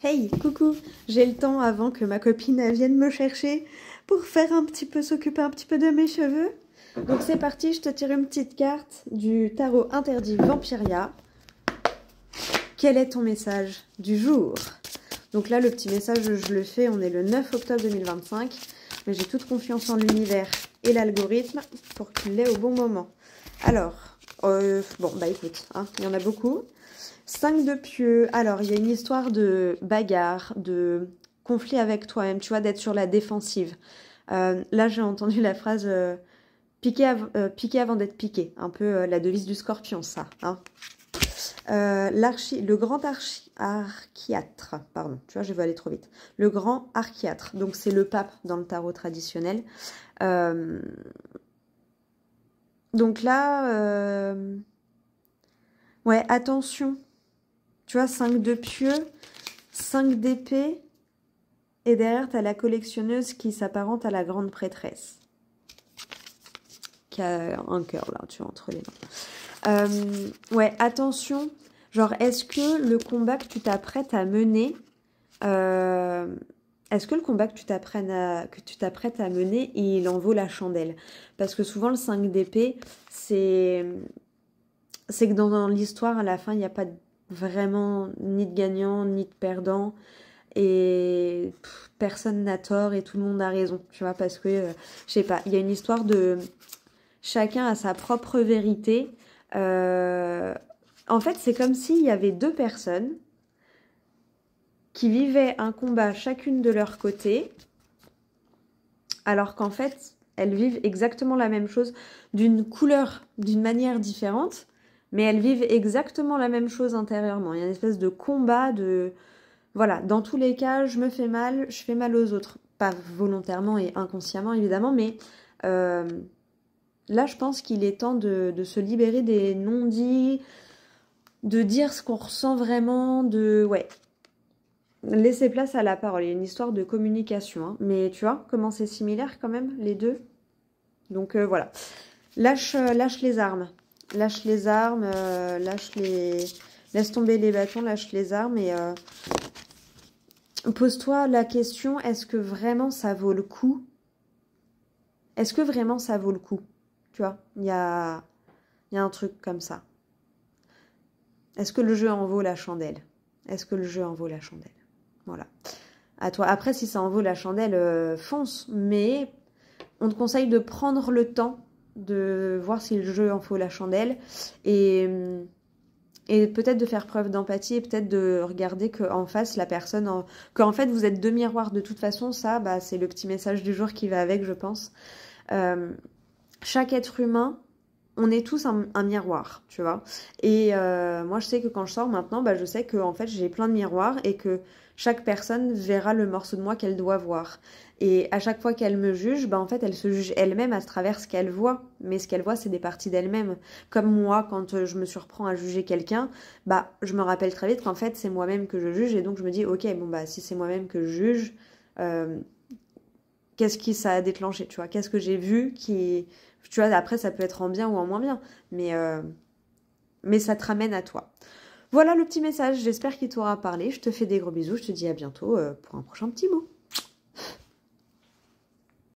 Hey, coucou, j'ai le temps avant que ma copine elle vienne me chercher pour faire s'occuper un petit peu de mes cheveux. Donc c'est parti, je te tire une petite carte du tarot interdit Vampiria. Quel est ton message du jour? Donc là, le petit message, je le fais, on est le 9 octobre 2025, mais j'ai toute confiance en l'univers et l'algorithme pour qu'il l'ait au bon moment. Alors, bon, bah écoute, hein, il y en a beaucoup. 5 de pieux. Alors, il y a une histoire de bagarre, de conflit avec toi-même, tu vois, d'être sur la défensive. Là, j'ai entendu la phrase piquer avant d'être piqué. Un peu la devise du scorpion, ça. Hein. Le grand archiatre, pardon, tu vois, je vais aller trop vite. Le grand archiatre, donc c'est le pape dans le tarot traditionnel. Donc là, ouais, attention. Tu vois, 5 de pieux, 5 d'épée, et derrière, tu as la collectionneuse qui s'apparente à la grande prêtresse. Qui a un cœur, là, tu vois, entre les mains. Ouais, attention. Genre, est-ce que le combat que tu t'apprêtes à mener... est-ce que le combat que tu t'apprêtes à mener, il en vaut la chandelle? Parce que souvent, le 5 d'épée, c'est que dans l'histoire, à la fin, il n'y a pas vraiment ni de gagnant, ni de perdant. Et personne n'a tort et tout le monde a raison. Tu vois, parce que, je sais pas, il y a une histoire de... Chacun a sa propre vérité. En fait, c'est comme s'il y avait deux personnes qui vivaient un combat chacune de leur côté, alors qu'en fait, elles vivent exactement la même chose, d'une couleur, d'une manière différente, mais elles vivent exactement la même chose intérieurement. Il y a une espèce de combat, de... Voilà, dans tous les cas, je me fais mal, je fais mal aux autres. Pas volontairement et inconsciemment, évidemment, mais là, je pense qu'il est temps de se libérer des non-dits, de dire ce qu'on ressent vraiment, de... Ouais. Laisser place à la parole. Il y a une histoire de communication, hein. Mais tu vois comment c'est similaire quand même, les deux. Donc voilà. Lâche les armes. Lâche les armes, laisse tomber les bâtons, lâche les armes et pose-toi la question, est-ce que vraiment ça vaut le coup? Est-ce que vraiment ça vaut le coup? Tu vois, il y a un truc comme ça. Est-ce que le jeu en vaut la chandelle? Est-ce que le jeu en vaut la chandelle? Voilà. À toi. Après, si ça en vaut la chandelle, fonce. Mais on te conseille de prendre le temps de voir si le jeu en vaut la chandelle. Et peut-être de faire preuve d'empathie et peut-être de regarder qu'en face, la personne... qu'en fait, vous êtes deux miroirs. De toute façon, ça, bah, c'est le petit message du jour qui va avec, je pense. Chaque être humain... On est tous un miroir, tu vois. Et moi, je sais que quand je sors maintenant, bah, je sais que en fait, j'ai plein de miroirs et que chaque personne verra le morceau de moi qu'elle doit voir. Et à chaque fois qu'elle me juge, bah, en fait, elle se juge elle-même à travers ce qu'elle voit. Mais ce qu'elle voit, c'est des parties d'elle-même. Comme moi, quand je me surprends à juger quelqu'un, bah, je me rappelle très vite qu'en fait, c'est moi-même que je juge. Et donc, je me dis, ok, bon, bah, si c'est moi-même que je juge, qu'est-ce qui ça a déclenché, tu vois? Qu'est-ce que j'ai vu qui... Tu vois, après, ça peut être en bien ou en moins bien, mais ça te ramène à toi. Voilà le petit message, j'espère qu'il t'aura parlé. Je te fais des gros bisous, je te dis à bientôt pour un prochain petit mot.